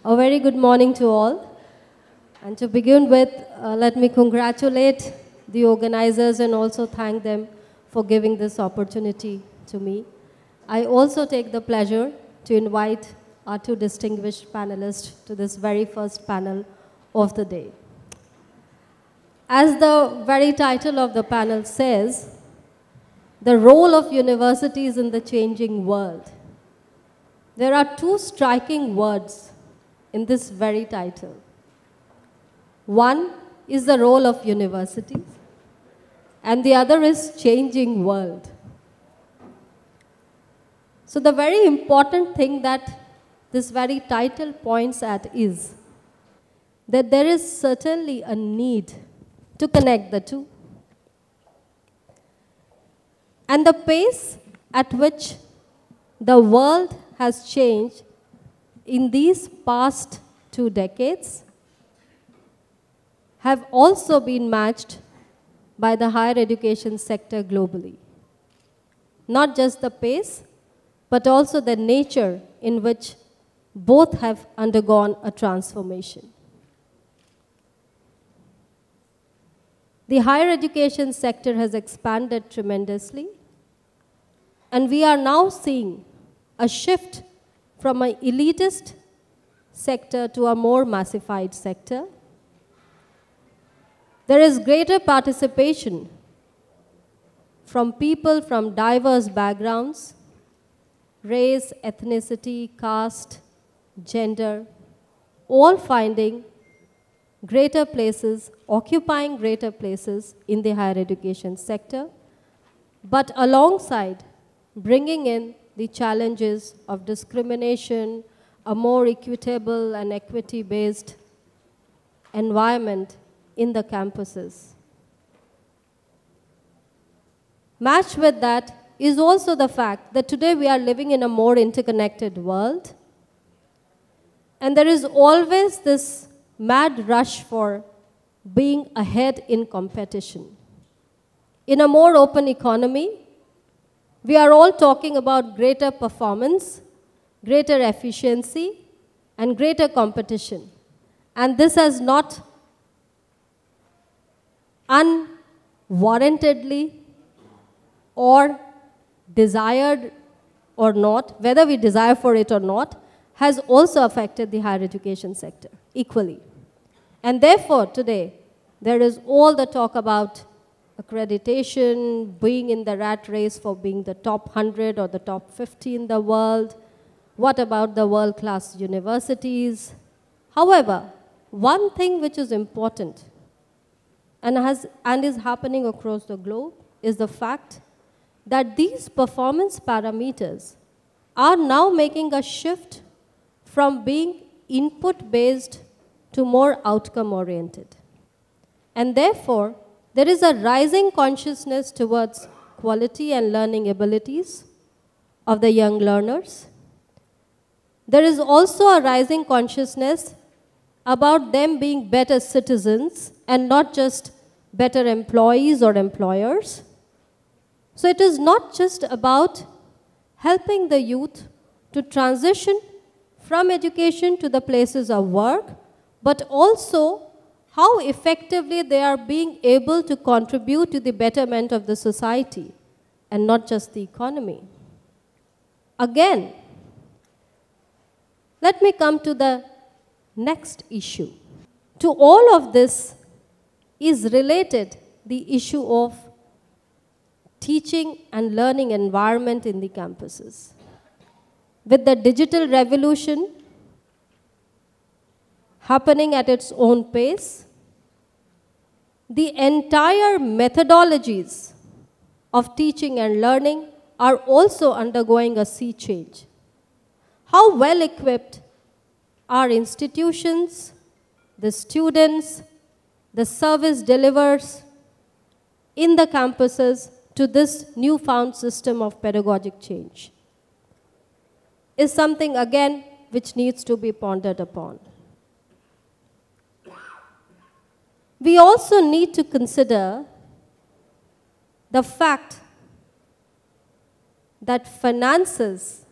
A very good morning to all. And to begin with, let me congratulate the organizers and also thank them for giving this opportunity to me. I also take the pleasure to invite our two distinguished panelists to this very first panel of the day. As the very title of the panel says, the role of universities in the changing world. There are two striking words in this very title. One is the role of universities, and the other is changing world. So the very important thing that this very title points at is that there is certainly a need to connect the two. And the pace at which the world has changed in these past 2 decades have also been matched by the higher education sector globally. Not just the pace, but also the nature in which both have undergone a transformation. The higher education sector has expanded tremendously, and we are now seeing a shift from an elitist sector to a more massified sector. There is greater participation from people from diverse backgrounds, race, ethnicity, caste, gender, all finding greater places, occupying greater places in the higher education sector, but alongside bringing in the challenges of discrimination, a more equitable and equity-based environment in the campuses. Matched with that is also the fact that today we are living in a more interconnected world, and there is always this mad rush for being ahead in competition. In a more open economy, we are all talking about greater performance, greater efficiency, and greater competition. And this has not unwarrantedly or desired or not, whether we desire for it or not, has also affected the higher education sector equally. And therefore, today, there is all the talk about accreditation, being in the rat race for being the top 100 or the top 50 in the world. What about the world-class universities? However, one thing which is important and is happening across the globe is the fact that these performance parameters are now making a shift from being input-based to more outcome-oriented. And therefore, there is a rising consciousness towards quality and learning abilities of the young learners. There is also a rising consciousness about them being better citizens and not just better employees or employers. So it is not just about helping the youth to transition from education to the places of work, but also how effectively they are being able to contribute to the betterment of the society and not just the economy. Again, let me come to the next issue. To all of this is related the issue of teaching and learning environment in the campuses. With the digital revolution happening at its own pace, the entire methodologies of teaching and learning are also undergoing a sea change. How well equipped are institutions, the students, the service delivers in the campuses to this newfound system of pedagogic change is something, again, which needs to be pondered upon. We also need to consider the fact that finances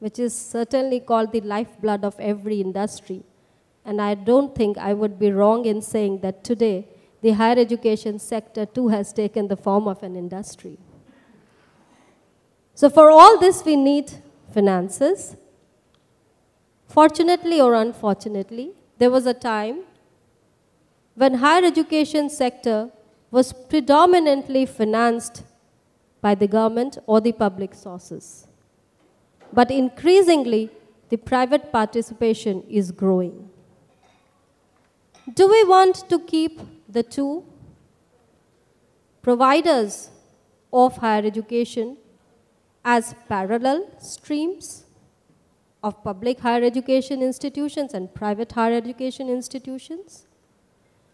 which is certainly called the lifeblood of every industry. And I don't think I would be wrong in saying that today, the higher education sector too has taken the form of an industry. So for all this, we need finances. Fortunately or unfortunately, there was a time when higher education sector was predominantly financed by the government or the public sources. But increasingly, the private participation is growing. Do we want to keep the two providers of higher education as parallel streams of public higher education institutions and private higher education institutions?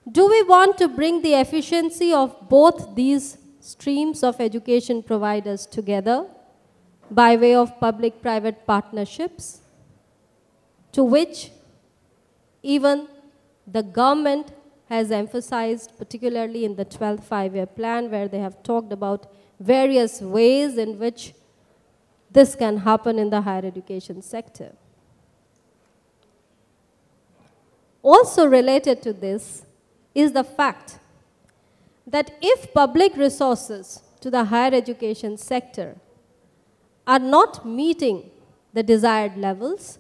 Do we want to bring the efficiency of both these streams of education providers together by way of public-private partnerships, to which even the government has emphasized, particularly in the 12th five-year plan, where they have talked about various ways in which this can happen in the higher education sector. Also related to this is the fact that if public resources to the higher education sector are not meeting the desired levels,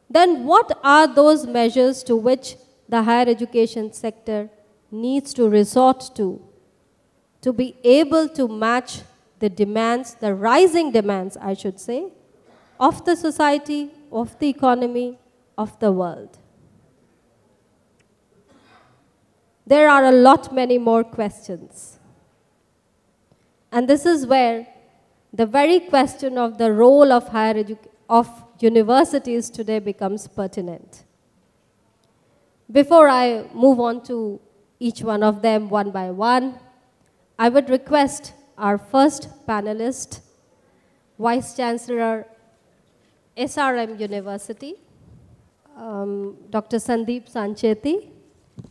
then what are those measures to which the higher education sector needs to resort to be able to match the demands, the rising demands, I should say, of the society, of the economy, of the world? There are a lot many more questions. And this is where the very question of the role of universities today becomes pertinent. Before I move on to each one of them one by one, I would request our first panelist, Vice Chancellor, SRM University, Dr. Sandeep Sancheti,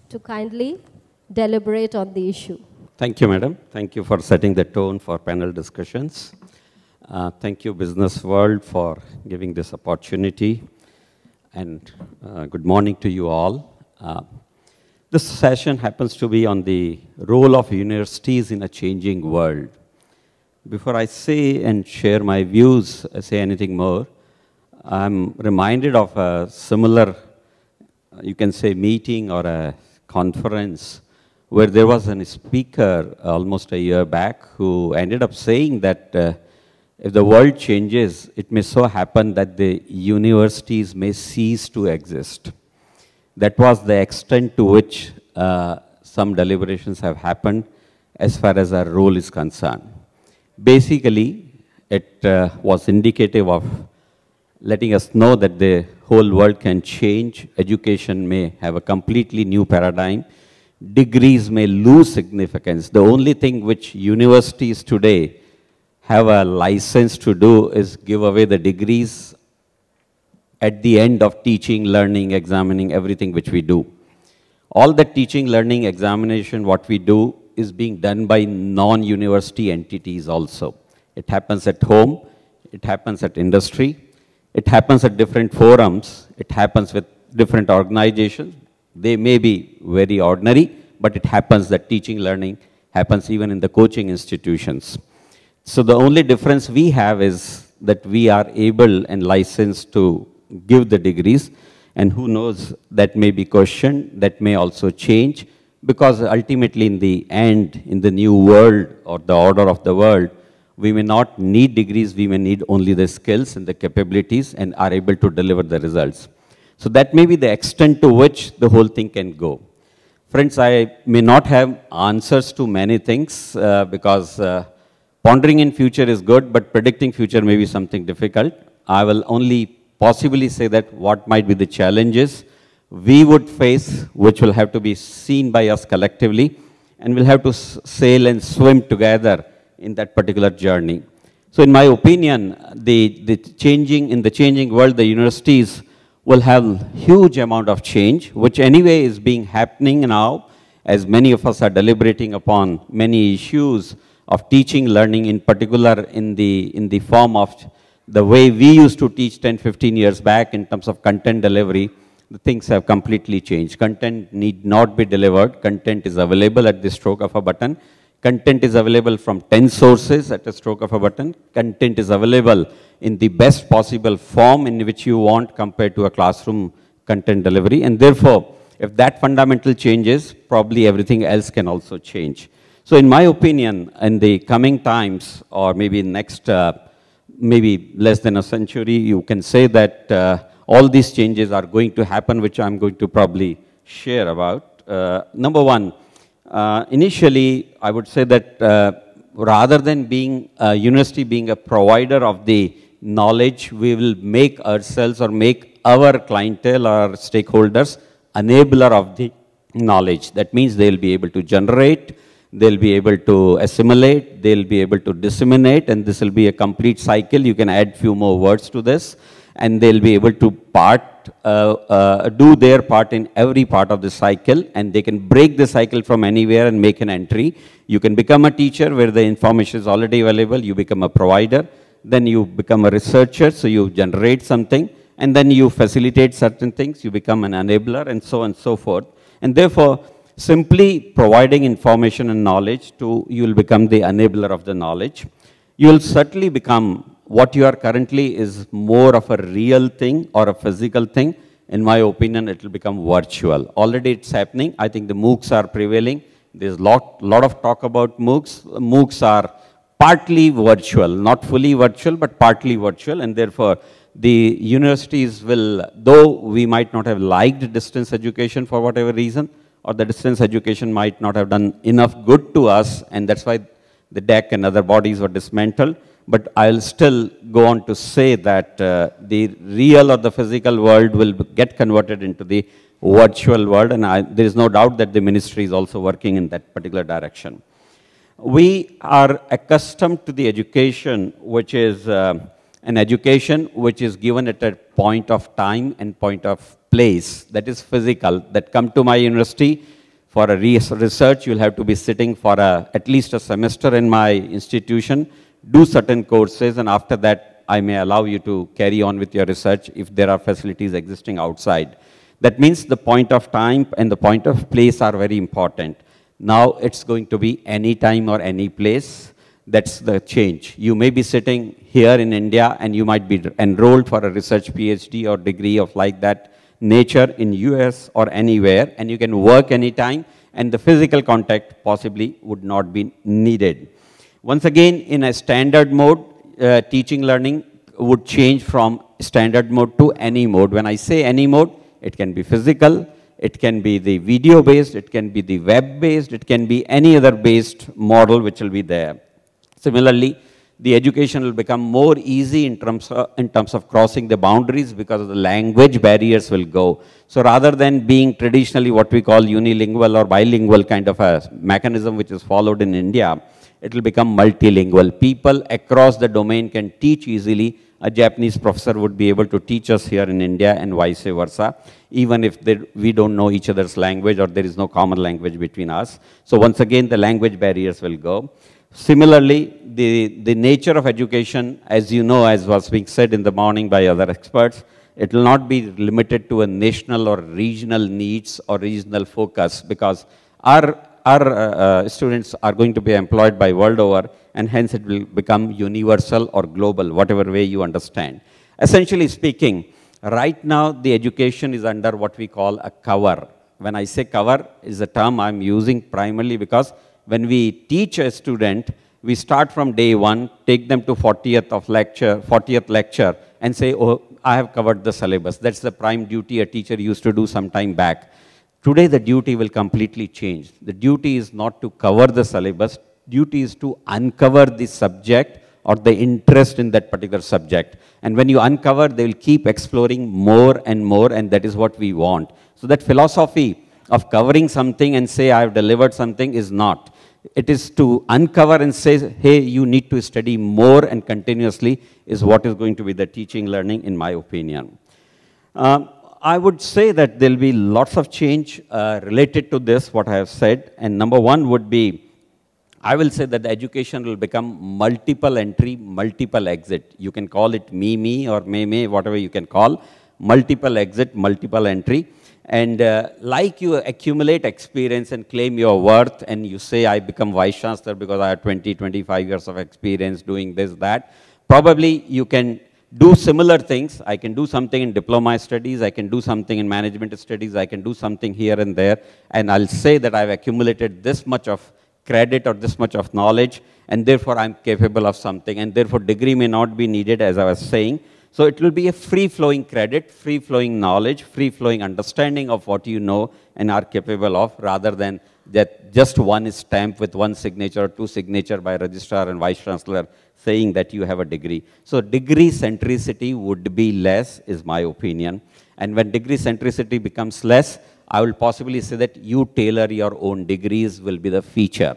to kindly deliberate on the issue. Thank you, madam. Thank you for setting the tone for panel discussions. Thank you, business world, for giving this opportunity. And good morning to you all. This session happens to be on the role of universities in a changing world. Before I say and share my views, say anything more, I'm reminded of a similar, you can say, meeting or a conference where there was a speaker almost a year back who ended up saying that if the world changes, it may so happen that the universities may cease to exist. That was the extent to which some deliberations have happened as far as our role is concerned. Basically, it was indicative of letting us know that the whole world can change, education may have a completely new paradigm, degrees may lose significance. The only thing which universities today have a license to do is give away the degrees at the end of teaching, learning, examining, everything which we do. All the teaching, learning, examination, what we do is being done by non-university entities also. It happens at home, it happens at industry, it happens at different forums, it happens with different organizations. They may be very ordinary, but it happens that teaching, learning happens even in the coaching institutions. So the only difference we have is that we are able and licensed to give the degrees, and who knows, that may be questioned, that may also change, because ultimately in the end, in the new world or the order of the world, we may not need degrees, we may need only the skills and the capabilities and are able to deliver the results. So that may be the extent to which the whole thing can go. Friends, I may not have answers to many things because pondering in future is good, but predicting future may be something difficult. I will only possibly say that what might be the challenges we would face, which will have to be seen by us collectively, and we'll have to sail and swim together in that particular journey. So in my opinion, in the changing world, the universities will have huge amount of change, which anyway is being happening now, as many of us are deliberating upon many issues of teaching, learning, in particular in the form of the way we used to teach 10, 15 years back in terms of content delivery, the things have completely changed. Content need not be delivered. Content is available at the stroke of a button. Content is available from 10 sources at a stroke of a button. Content is available in the best possible form in which you want compared to a classroom content delivery. And therefore, if that fundamental changes, probably everything else can also change. So in my opinion, in the coming times, or maybe next, maybe less than a century, you can say that all these changes are going to happen, which I'm going to probably share about. Number one, initially, I would say that rather than being a university being a provider of the knowledge, we will make ourselves or make our clientele or stakeholders enabler of the knowledge. That means they'll be able to generate, they'll be able to assimilate, they'll be able to disseminate, and this will be a complete cycle. You can add few more words to this, and they'll be able to do their part in every part of the cycle, and they can break the cycle from anywhere and make an entry. You can become a teacher where the information is already available, you become a provider, then you become a researcher, so you generate something, and then you facilitate certain things, you become an enabler, and so on and so forth. And therefore, simply providing information and knowledge you will become the enabler of the knowledge. You will certainly become what you are currently is more of a real thing or a physical thing. In my opinion, it will become virtual. Already it's happening. I think the MOOCs are prevailing. There's lot of talk about MOOCs. MOOCs are partly virtual, not fully virtual, but partly virtual, and therefore the universities will, though we might not have liked distance education for whatever reason, or the distance education might not have done enough good to us, and that's why the DEC and other bodies were dismantled, but I'll still go on to say that the real or the physical world will get converted into the virtual world, and there is no doubt that the ministry is also working in that particular direction. We are accustomed to the education, which is an education which is given at a point of time and point of place, that is physical, that come to my university for a research, you'll have to be sitting for at least a semester in my institution, do certain courses, and after that, I may allow you to carry on with your research if there are facilities existing outside. That means the point of time and the point of place are very important. Now it's going to be any time or any place. That's the change. You may be sitting here in India and you might be enrolled for a research PhD or degree of like that nature in US or anywhere, and you can work anytime, and the physical contact possibly would not be needed. Once again, in a standard mode, teaching learning would change from standard mode to any mode. When I say any mode, it can be physical, it can be the video-based, it can be the web-based, it can be any other based model which will be there. Similarly, the education will become more easy in terms of crossing the boundaries because the language barriers will go. So rather than being traditionally what we call unilingual or bilingual kind of a mechanism which is followed in India, it will become multilingual. People across the domain can teach easily. A Japanese professor would be able to teach us here in India and vice versa, even if we don't know each other's language or there is no common language between us. So once again, the language barriers will go. Similarly, the nature of education, as you know, as was being said in the morning by other experts, it will not be limited to a national or regional needs or regional focus, because our students are going to be employed by world over, and hence it will become universal or global, whatever way you understand. Essentially speaking, right now the education is under what we call a cover. When I say cover is a term I'm using primarily because when we teach a student, we start from day one, take them to 40th lecture and say, oh, I have covered the syllabus. That's the prime duty a teacher used to do some time back. Today the duty will completely change. The duty is not to cover the syllabus, duty is to uncover the subject or the interest in that particular subject. And when you uncover, they will keep exploring more and more, and that is what we want. So that philosophy of covering something and say, I have delivered something is not. It is to uncover and say, hey, you need to study more and continuously is what is going to be the teaching learning, in my opinion. I would say that there will be lots of change related to this, what I have said. And number one would be I will say that the education will become multiple entry, multiple exit. You can call it me, or may, whatever you can call, multiple exit, multiple entry. And like you accumulate experience and claim your worth, and you say, I become vice chancellor because I have 20, 25 years of experience doing this, that, probably you can do similar things. I can do something in diploma studies, I can do something in management studies, I can do something here and there, and I'll say that I've accumulated this much of credit or this much of knowledge, and therefore I'm capable of something, and therefore degree may not be needed, as I was saying. So it will be a free-flowing credit, free-flowing knowledge, free-flowing understanding of what you know and are capable of, rather than that just one stamp with one signature or two signature by registrar and vice chancellor saying that you have a degree. So degree centricity would be less, is my opinion. And when degree centricity becomes less, I will possibly say that you tailor your own degrees will be the feature.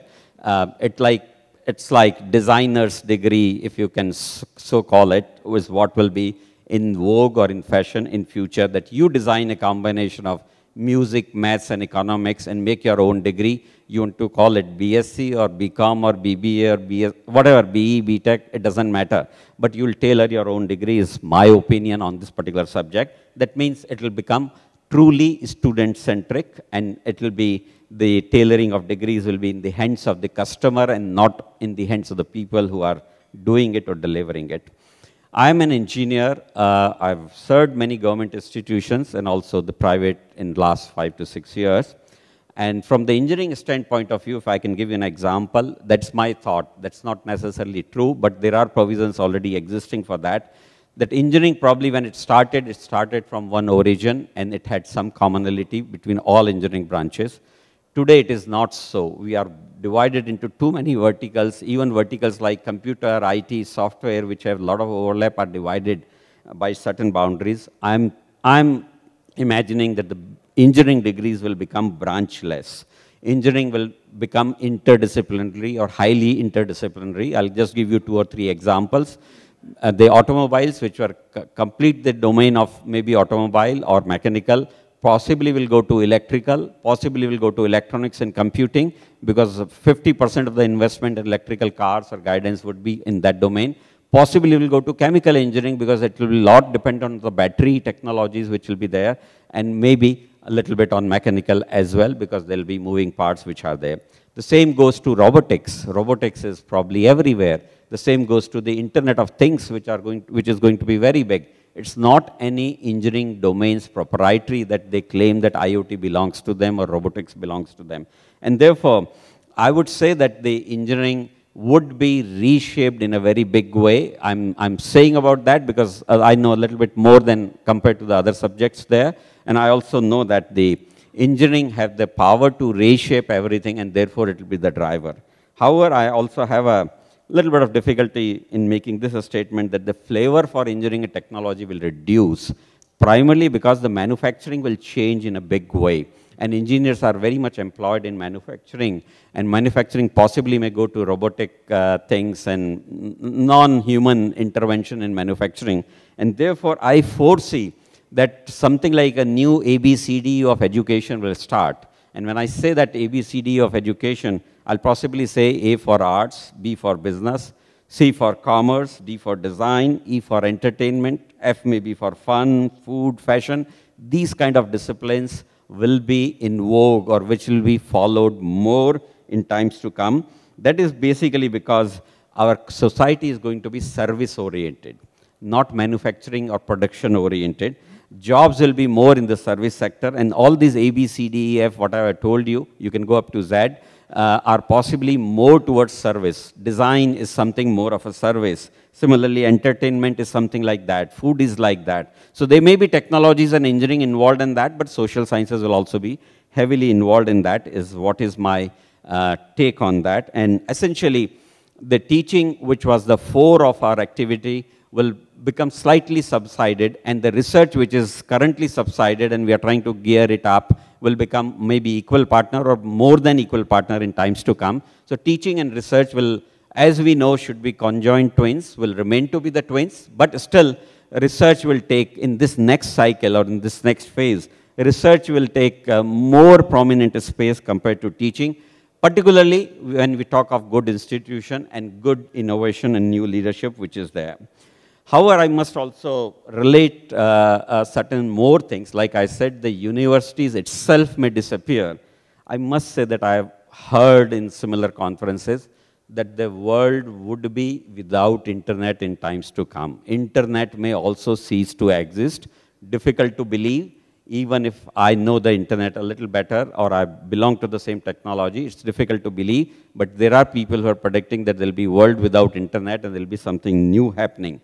It's like designer's degree, if you can so call it, is what will be in vogue or in fashion in future, that you design a combination of music, maths, and economics and make your own degree. You want to call it BSc or BCom or BBA or BS, whatever, BE, BTech, it doesn't matter. But you will tailor your own degree, is my opinion on this particular subject. That means it will become truly student-centric, and it will be, the tailoring of degrees will be in the hands of the customer and not in the hands of the people who are doing it or delivering it. I am an engineer. I've served many government institutions and also the private in the last 5 to 6 years. And from the engineering standpoint of view, if I can give you an example, that's my thought. That's not necessarily true, but there are provisions already existing for that. That engineering, probably when it started from one origin, and it had some commonality between all engineering branches. Today it is not so. We are divided into too many verticals. Even verticals like computer, IT, software, which have a lot of overlap, are divided by certain boundaries. I'm imagining that the engineering degrees will become branchless. Engineering will become interdisciplinary or highly interdisciplinary. I'll just give you 2 or 3 examples. The automobiles, which were complete the domain of maybe automobile or mechanical, possibly will go to electrical, possibly will go to electronics and computing, because 50% of the investment in electrical cars or guidance would be in that domain. Possibly will go to chemical engineering, because it will be a lot depend on the battery technologies which will be there, and maybe a little bit on mechanical as well, because there will be moving parts which are there. The same goes to robotics. Robotics is probably everywhere. The same goes to the Internet of Things, which is going to be very big. It's not any engineering domains proprietary that they claim that IoT belongs to them or robotics belongs to them. And therefore, I would say that the engineering would be reshaped in a very big way. I'm saying about that because I know a little bit more than compared to the other subjects there. And I also know that the engineering have the power to reshape everything, and therefore it will be the driver. However, I also have a little bit of difficulty in making this a statement that the flavor for engineering and technology will reduce, primarily because the manufacturing will change in a big way. And engineers are very much employed in manufacturing, and manufacturing possibly may go to robotic things and non-human intervention in manufacturing. And therefore, I foresee that something like a new ABCD of education will start. And when I say that ABCD of education, I'll possibly say A for arts, B for business, C for commerce, D for design, E for entertainment, F maybe for fun, food, fashion. These kind of disciplines will be in vogue, or which will be followed more in times to come. That is basically because our society is going to be service oriented, not manufacturing or production oriented. Jobs will be more in the service sector, and all these A, B, C, D, E, F, whatever I told you, you can go up to Z, are possibly more towards service. Design is something more of a service. Similarly, entertainment is something like that. Food is like that. So there may be technologies and engineering involved in that, but social sciences will also be heavily involved in that, is what is my take on that. And essentially, the teaching, which was the core of our activity, will become slightly subsided, and the research, which is currently subsided and we are trying to gear it up, will become maybe equal partner or more than equal partner in times to come. So teaching and research will, as we know, should be conjoined twins, will remain to be the twins, but still research will take, in this next cycle or in this next phase, research will take more prominent space compared to teaching. particularly when we talk of good institution and good innovation and new leadership which is there. However, I must also relate certain more things. Like I said, the universities itself may disappear. I must say that I have heard in similar conferences that the world would be without internet in times to come. Internet may also cease to exist. Difficult to believe. Even if I know the internet a little better or I belong to the same technology, it's difficult to believe. But there are people who are predicting that there will be a world without internet and there will be something new happening.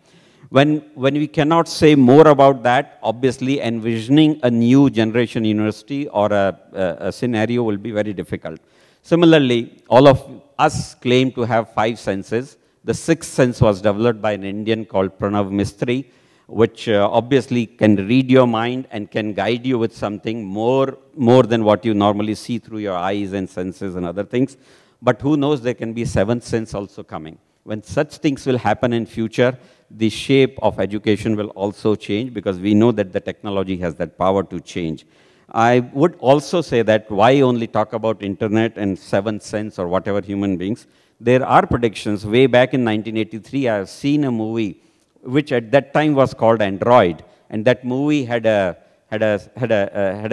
When we cannot say more about that, obviously envisioning a new generation university or a scenario will be very difficult. Similarly, all of us claim to have 5 senses. The 6th sense was developed by an Indian called Pranav Mistry, which obviously can read your mind and can guide you with something more than what you normally see through your eyes and senses and other things. But who knows, there can be 7th sense also coming. When such things will happen in future, the shape of education will also change because we know that the technology has that power to change. I would also say that why only talk about internet and 7th sense or whatever human beings? There are predictions. Way back in 1983, I have seen a movie which at that time was called Android, and that movie had a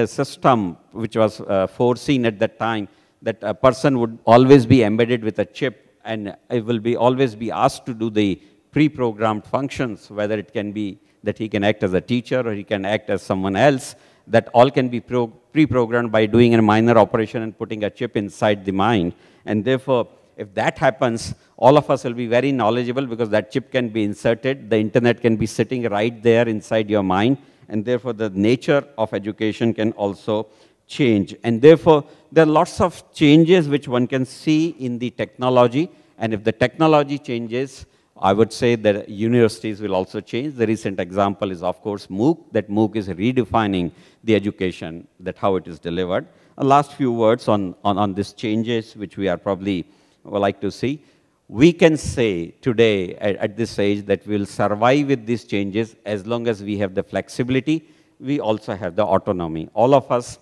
system which was foreseen at that time that a person would always be embedded with a chip, and it will be always be asked to do the pre-programmed functions, whether it can be that he can act as a teacher or he can act as someone else. That all can be pre-programmed by doing a minor operation and putting a chip inside the mind. And therefore, if that happens, all of us will be very knowledgeable because that chip can be inserted. The internet can be sitting right there inside your mind. And therefore, the nature of education can also change. And therefore, there are lots of changes which one can see in the technology. And if the technology changes, I would say that universities will also change. The recent example is, of course, MOOC. That MOOC is redefining the education, that how it is delivered. A last few words on these changes, which we are probably would like to see. We can say today, at this age, that we will survive with these changes as long as we have the flexibility. We also have the autonomy. All of us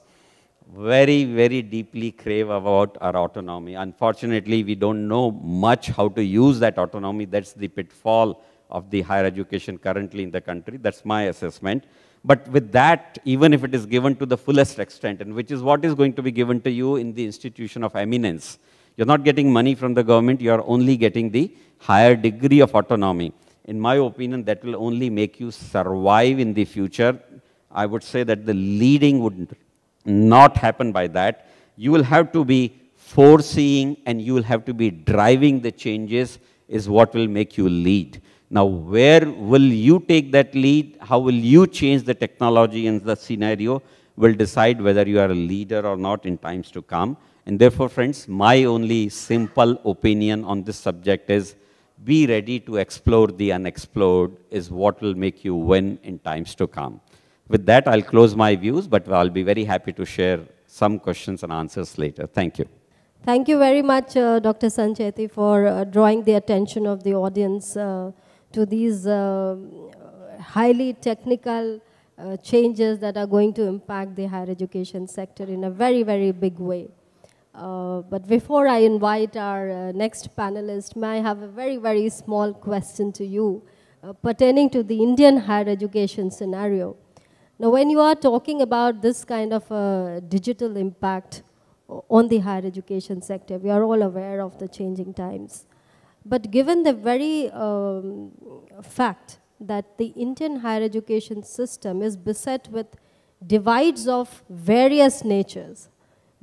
very, very deeply crave about our autonomy. Unfortunately, we don't know much how to use that autonomy. That's the pitfall of the higher education currently in the country. That's my assessment. But with that, even if it is given to the fullest extent, and which is what is going to be given to you in the institution of eminence, you're not getting money from the government, you're only getting the higher degree of autonomy. In my opinion, that will only make you survive in the future. I would say that the leading would not happen by that. You will have to be foreseeing and you will have to be driving the changes is what will make you lead. Now, where will you take that lead? How will you change the technology and the scenario will decide whether you are a leader or not in times to come. And therefore, friends, my only simple opinion on this subject is be ready to explore the unexplored is what will make you win in times to come. With that, I'll close my views, but I'll be very happy to share some questions and answers later. Thank you. Thank you very much, Dr. Sancheti, for drawing the attention of the audience to these highly technical changes that are going to impact the higher education sector in a very, very big way. But before I invite our next panelist, may I have a very, very small question to you pertaining to the Indian higher education scenario. Now, when you are talking about this kind of digital impact on the higher education sector, we are all aware of the changing times. But given the very fact that the Indian higher education system is beset with divides of various natures,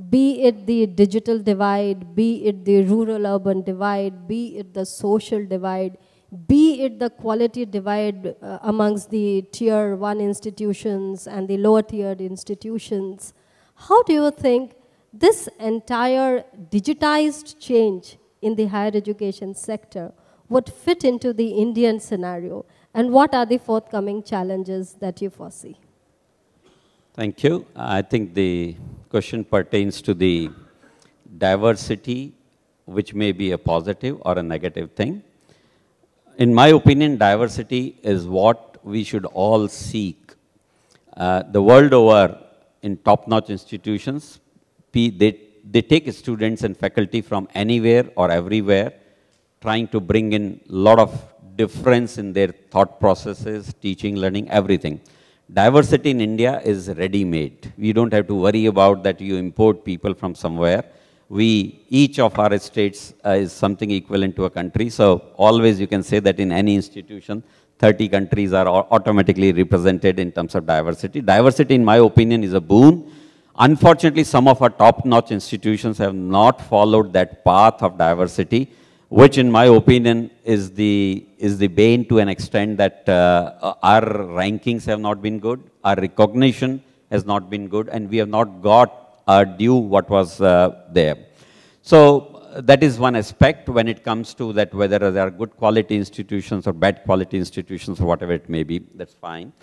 be it the digital divide, be it the rural-urban divide, be it the social divide, be it the quality divide amongst the tier 1 institutions and the lower tiered institutions, how do you think this entire digitized change in the higher education sector would fit into the Indian scenario? And what are the forthcoming challenges that you foresee? Thank you. I think the question pertains to the diversity, which may be a positive or a negative thing. In my opinion, diversity is what we should all seek. The world over, in top-notch institutions, they they take students and faculty from anywhere or everywhere, trying to bring in a lot of difference in their thought processes, teaching, learning, everything. Diversity in India is ready-made. We don't have to worry about that you import people from somewhere. Each of our states is something equivalent to a country. So always you can say that in any institution, 30 countries are automatically represented in terms of diversity. Diversity, in my opinion, is a boon. Unfortunately, some of our top-notch institutions have not followed that path of diversity, which in my opinion is the bane to an extent that our rankings have not been good, our recognition has not been good, and we have not got our due what was there. So that is one aspect when it comes to that, whether there are good quality institutions or bad quality institutions or whatever it may be, that's fine.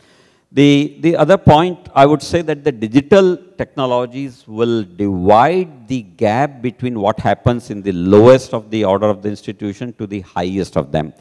The other point, I would say that the digital technologies will divide the gap between what happens in the lowest of the order of the institution to the highest of them.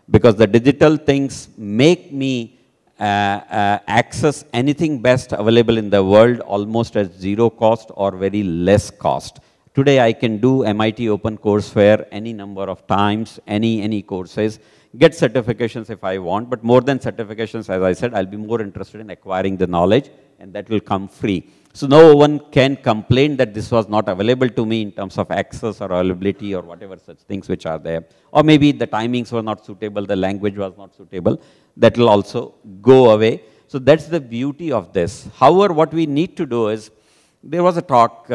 Because the digital things make me access anything best available in the world almost at zero cost or very less cost. Today I can do MIT Open Courseware any number of times, any courses, get certifications if I want, but more than certifications, as I said, I'll be more interested in acquiring the knowledge, and that will come free. So no one can complain that this was not available to me in terms of access or availability or whatever such things which are there. Or maybe the timings were not suitable, the language was not suitable. That will also go away. So that's the beauty of this. However, what we need to do is, there was a talk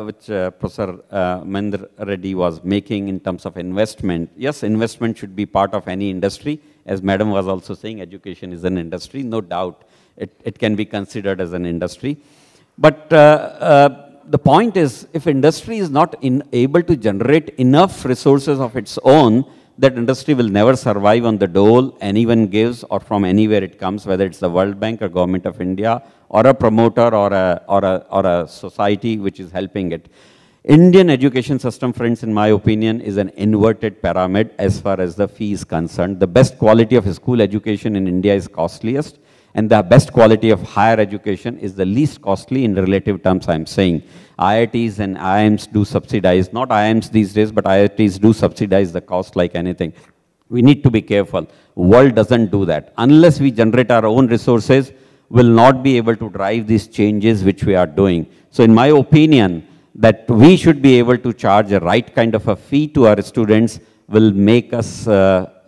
which Professor Mahendra Reddy was making in terms of investment. Yes, investment should be part of any industry. As Madam was also saying, education is an industry. No doubt, it can be considered as an industry. But the point is, if industry is not able to generate enough resources of its own, that industry will never survive on the dole anyone gives or from anywhere it comes, whether it's the World Bank or Government of India or a promoter or a society which is helping it. Indian education system, friends, in my opinion, is an inverted pyramid as far as the fee is concerned. The best quality of school education in India is costliest, and the best quality of higher education is the least costly in relative terms, I'm saying. IITs and IIMs do subsidize, not IIMs these days, but IITs do subsidize the cost like anything. We need to be careful. World doesn't do that. Unless we generate our own resources, we'll not be able to drive these changes which we are doing. So in my opinion, that we should be able to charge a right kind of a fee to our students will make us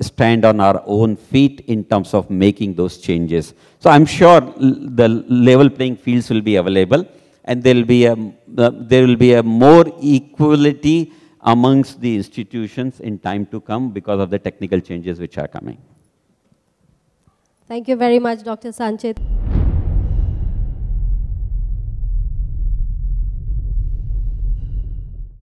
stand on our own feet in terms of making those changes. So I'm sure the level playing fields will be available, and there will be a more equality amongst the institutions in time to come because of the technical changes which are coming. Thank you very much, Dr. Sanchit.